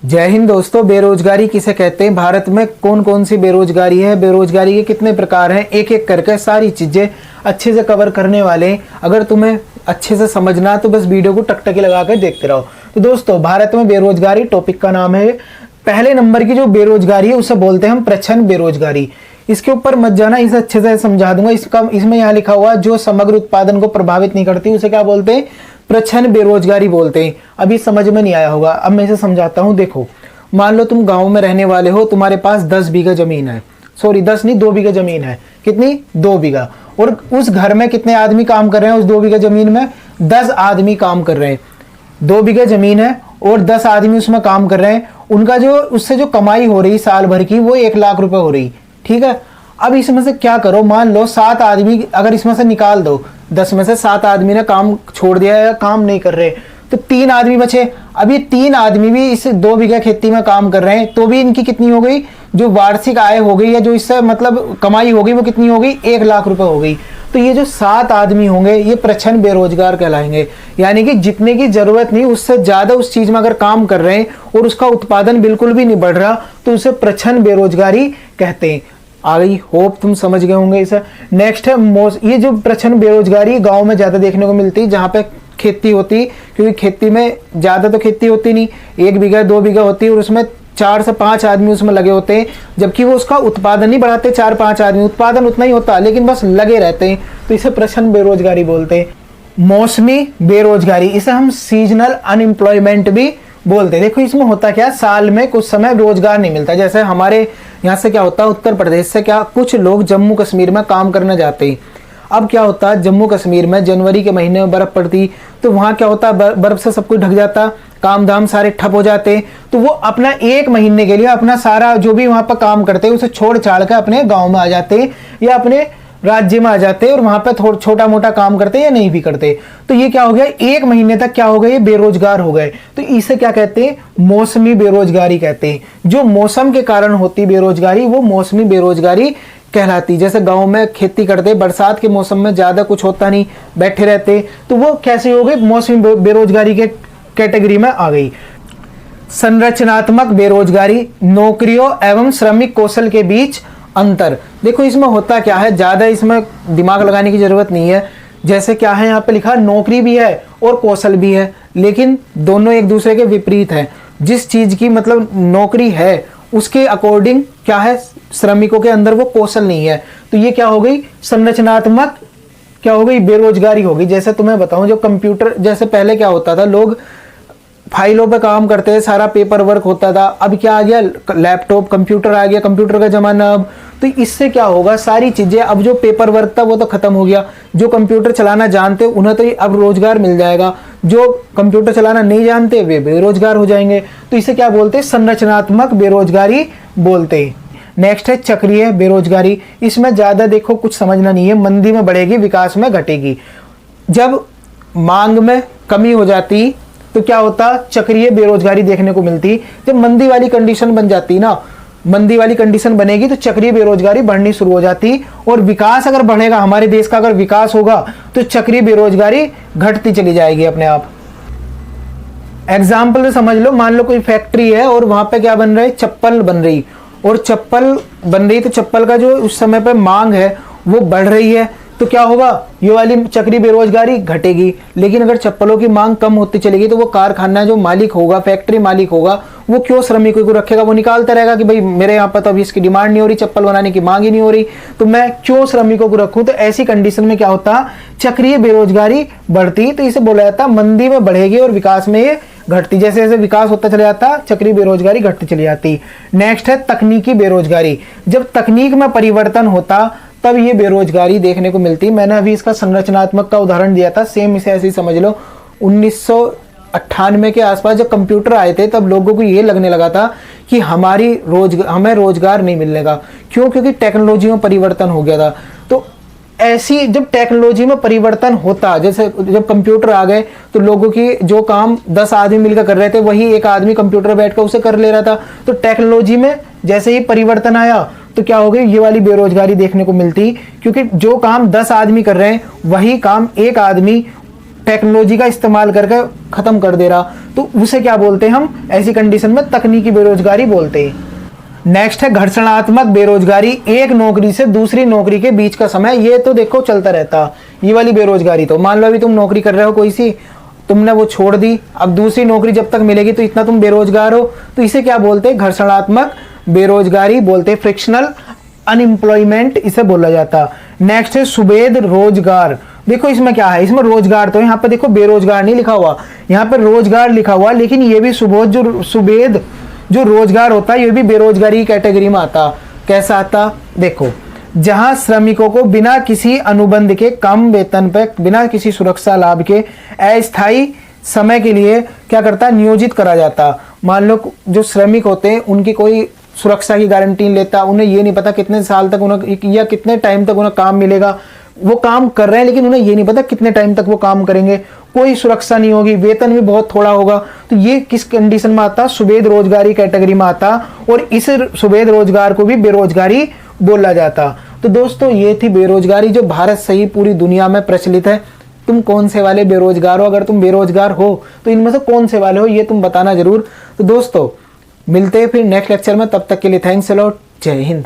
जय हिंद दोस्तों। बेरोजगारी किसे कहते हैं, भारत में कौन कौन सी बेरोजगारी है, बेरोजगारी के कितने प्रकार हैं, एक एक करके सारी चीजें अच्छे से कवर करने वाले हैं। अगर तुम्हें अच्छे से समझना तो बस वीडियो को टकटकी लगा कर देखते रहो। तो दोस्तों, भारत में बेरोजगारी टॉपिक का नाम है। पहले नंबर की जो बेरोजगारी है उसे बोलते हैं हम प्रच्छन्न बेरोजगारी। इसके ऊपर मत जाना, इसे अच्छे से समझा दूंगा। इसमें यहाँ लिखा हुआ जो समग्र उत्पादन को प्रभावित नहीं करती उसे क्या बोलते हैं, प्रच्छन्न बेरोजगारी बोलते हैं। अभी समझ में नहीं आया होगा, अब मैं इसे समझाता हूँ। देखो, मान लो तुम गांव में रहने वाले हो, तुम्हारे पास 10 बीघा जमीन है, सॉरी 10 नहीं 2 बीघा जमीन है। कितनी? 2 बीघा। और उस घर में कितने आदमी काम कर रहे हैं? उस 2 बीघा जमीन में 10 आदमी काम कर रहे हैं। 2 बीघा जमीन है और 10 आदमी उसमें काम कर रहे हैं। उनका जो उससे जो कमाई हो रही साल भर की वो 1 लाख रुपए हो रही। ठीक है, अब इसमें से क्या करो, मान लो 7 आदमी अगर इसमें से निकाल दो, 10 में से 7 आदमी ने काम छोड़ दिया या काम नहीं कर रहे, तो 3 आदमी बचे। अब ये 3 आदमी भी इस 2 बीघा खेती में काम कर रहे हैं, तो भी इनकी कितनी हो गई, जो वार्षिक आय हो गई या जो इससे मतलब कमाई हो गई वो कितनी हो गई, 1 लाख रुपए हो गई। तो ये जो 7 आदमी होंगे ये प्रच्छन्न बेरोजगार कहलाएंगे। यानी कि जितने की जरूरत नहीं उससे ज्यादा उस चीज में अगर काम कर रहे हैं और उसका उत्पादन बिल्कुल भी नहीं बढ़ रहा तो उसे प्रच्छन्न बेरोजगारी कहते हैं। आई होप तुम समझ गए होंगे इसे। नेक्स्ट है ये जो प्रच्छन्न बेरोजगारी गांव में ज्यादा देखने को मिलती है, जहां पे खेती होती, क्योंकि खेती में ज्यादा तो खेती होती नहीं, 1 बीघा 2 बीघा होती है और उसमें 4 से 5 आदमी उसमें लगे होते हैं, जबकि वो उसका उत्पादन नहीं बढ़ाते। 4-5 आदमी, उत्पादन उतना ही होता लेकिन बस लगे रहते हैं, तो इसे प्रच्छन्न बेरोजगारी बोलते हैं। मौसमी बेरोजगारी, इसे हम सीजनल अनएम्प्लॉयमेंट भी बोलते हैं। देखो इसमें होता क्या, साल में कुछ समय रोजगार नहीं मिलता। जैसे हमारे यहाँ से क्या होता है, उत्तर प्रदेश से क्या कुछ लोग जम्मू कश्मीर में काम करने जाते हैं। अब क्या होता है, जम्मू कश्मीर में जनवरी के महीने में बर्फ पड़ती, तो वहां क्या होता है, बर्फ से सब कुछ ढक जाता, काम धाम सारे ठप हो जाते। तो वो अपना 1 महीने के लिए अपना सारा जो भी वहां पर काम करते हैं उसे छोड़ छाड़ कर अपने गाँव में आ जाते या अपने राज्य में आ जाते और वहां पे थोड़ा छोटा मोटा काम करते या नहीं भी करते। तो ये क्या हो गया, 1 महीने तक क्या हो गए, ये बेरोजगार हो गए। तो इसे क्या कहते हैं, मौसमी बेरोजगारी कहते हैं। जो मौसम के कारण होती बेरोजगारी वो मौसमी बेरोजगारी कहलाती। जैसे गांव में खेती करते, बरसात के मौसम में ज्यादा कुछ होता नहीं, बैठे रहते, तो वो कैसे हो गए, मौसमी बेरोजगारी के कैटेगरी में आ गई। संरचनात्मक बेरोजगारी, नौकरियों एवं श्रमिक कौशल के बीच अंतर। देखो इसमें होता क्या है, ज्यादा इसमें दिमाग लगाने की जरूरत नहीं है। जैसे क्या है, यहाँ पे लिखा नौकरी भी है और कौशल भी है, लेकिन दोनों एक दूसरे के विपरीत है। जिस चीज की मतलब नौकरी है उसके अकॉर्डिंग क्या है, श्रमिकों के अंदर वो कौशल नहीं है, तो ये क्या हो गई, संरचनात्मक क्या हो गई, बेरोजगारी हो गई। जैसे तुम्हें बताऊं, जो कंप्यूटर, जैसे पहले क्या होता था, लोग फाइलों पे काम करते हैं, सारा पेपर वर्क होता था। अब क्या आ गया, लैपटॉप, कंप्यूटर आ गया, कंप्यूटर का जमाना अब। तो इससे क्या होगा, सारी चीजें, अब जो पेपर वर्क था वो तो खत्म हो गया। जो कंप्यूटर चलाना जानते उन्हें तो अब रोजगार मिल जाएगा, जो कंप्यूटर चलाना नहीं जानते वे बेरोजगार हो जाएंगे। तो इसे क्या बोलते हैं, संरचनात्मक बेरोजगारी बोलते हैं। नेक्स्ट है चक्रीय बेरोजगारी। इसमें ज्यादा देखो कुछ समझना नहीं है, मंदी में बढ़ेगी, विकास में घटेगी। जब मांग में कमी हो जाती तो क्या होता, चक्रीय बेरोजगारी देखने को मिलती। जब मंदी वाली कंडीशन बन जाती ना, मंदी वाली कंडीशन बनेगी तो चक्रीय बेरोजगारी बढ़नी शुरू हो जाती। और विकास अगर बढ़ेगा, हमारे देश का अगर विकास होगा तो चक्रीय बेरोजगारी घटती चली जाएगी अपने आप। एग्जाम्पल समझ लो, मान लो कोई फैक्ट्री है और वहां पे क्या बन रहा है, चप्पल बन रही, और चप्पल बन रही तो चप्पल का जो उस समय पे मांग है वो बढ़ रही है, तो क्या होगा, ये वाली चक्रीय बेरोजगारी घटेगी। लेकिन अगर चप्पलों की मांग कम होती चलेगी तो वो कारखाना जो मालिक होगा, फैक्ट्री मालिक होगा, वो क्यों श्रमिकों को रखेगा, वो निकालता रहेगा कि भाई मेरे यहाँ पर तो अभी इसकी डिमांड नहीं हो रही, चप्पल बनाने की मांग ही नहीं हो रही, तो मैं क्यों श्रमिकों को रखूं। तो ऐसी कंडीशन में क्या होता, चक्रीय बेरोजगारी बढ़ती। तो इसे बोला जाता मंदी में बढ़ेगी और विकास में ये घटती। जैसे जैसे विकास होता चला जाता चक्रीय बेरोजगारी घटती चली जाती। नेक्स्ट है तकनीकी बेरोजगारी। जब तकनीक में परिवर्तन होता तब ये बेरोजगारी देखने को मिलती। मैंने अभी इसका संरचनात्मक का उदाहरण दिया था, सेम इसे ऐसे ही समझ लो। 1998 के आसपास जब कंप्यूटर आए थे तब लोगों को ये लगने लगा था कि हमें रोजगार नहीं मिलने का। क्यों? क्योंकि टेक्नोलॉजी में परिवर्तन हो गया था। तो ऐसी जब टेक्नोलॉजी में परिवर्तन होता, जैसे जब कंप्यूटर आ गए तो लोगों की जो काम 10 आदमी मिलकर कर रहे थे वही एक आदमी कंप्यूटर बैठकर उसे कर ले रहा था। तो टेक्नोलॉजी में जैसे ही परिवर्तन आया तो क्या हो गई, ये वाली बेरोजगारी देखने को मिलती। क्योंकि जो काम 10 आदमी कर रहे हैं वही काम एक आदमी टेक्नोलॉजी का इस्तेमाल करके खत्म कर दे रहा, तो उसे क्या बोलते हैं हम? ऐसी कंडीशन में तकनीकी बेरोजगारी बोलते हैं। नेक्स्ट है घर्षणात्मक बेरोजगारी, एक नौकरी से दूसरी नौकरी के बीच का समय। ये तो देखो चलता रहता, ये वाली बेरोजगारी तो मान लो अभी तुम नौकरी कर रहे हो कोई सी, तुमने वो छोड़ दी, अब दूसरी नौकरी जब तक मिलेगी तो इतना तुम बेरोजगार हो, तो इसे क्या बोलते हैं? घर्षणात्मक बेरोजगारी बोलते हैं, फ्रिक्शनल अनएम्प्लॉयमेंट इसे बोला जाता। नेक्स्ट है सुबेद रोजगार। देखो इसमें क्या है, इसमें रोजगार तो यहाँ पे देखो बेरोजगार नहीं लिखा हुआ, यहाँ पे रोजगार लिखा हुआ, लेकिन ये भी सुबेद जो रोजगार होता है ये भी बेरोजगारी कैटेगरी में आता। कैसा आता? देखो, जहां श्रमिकों को बिना किसी अनुबंध के कम वेतन पर, बिना किसी सुरक्षा लाभ के अस्थायी समय के लिए क्या करता है? नियोजित करा जाता। मान लो जो श्रमिक होते हैं उनकी कोई सुरक्षा की गारंटी नहीं लेता, उन्हें ये नहीं पता कितने साल तक उन्हें या कितने टाइम तक उन्हें काम मिलेगा। वो काम कर रहे हैं लेकिन उन्हें ये नहीं पता कितने टाइम तक वो काम करेंगे, कोई सुरक्षा नहीं होगी, वेतन भी बहुत थोड़ा होगा। तो ये किस कंडीशन में आता? सुबेद रोजगारी कैटेगरी में आता, और इस सुबेद रोजगार को भी बेरोजगारी बोला जाता। तो दोस्तों ये थी बेरोजगारी, जो भारत सहित पूरी दुनिया में प्रचलित है। तुम कौन से वाले बेरोजगार हो? अगर तुम बेरोजगार हो तो इनमें से कौन से वाले हो ये तुम बताना जरूर। तो दोस्तों मिलते हैं फिर नेक्स्ट लेक्चर में, तब तक के लिए थैंक्स अ लॉट, जय हिंद।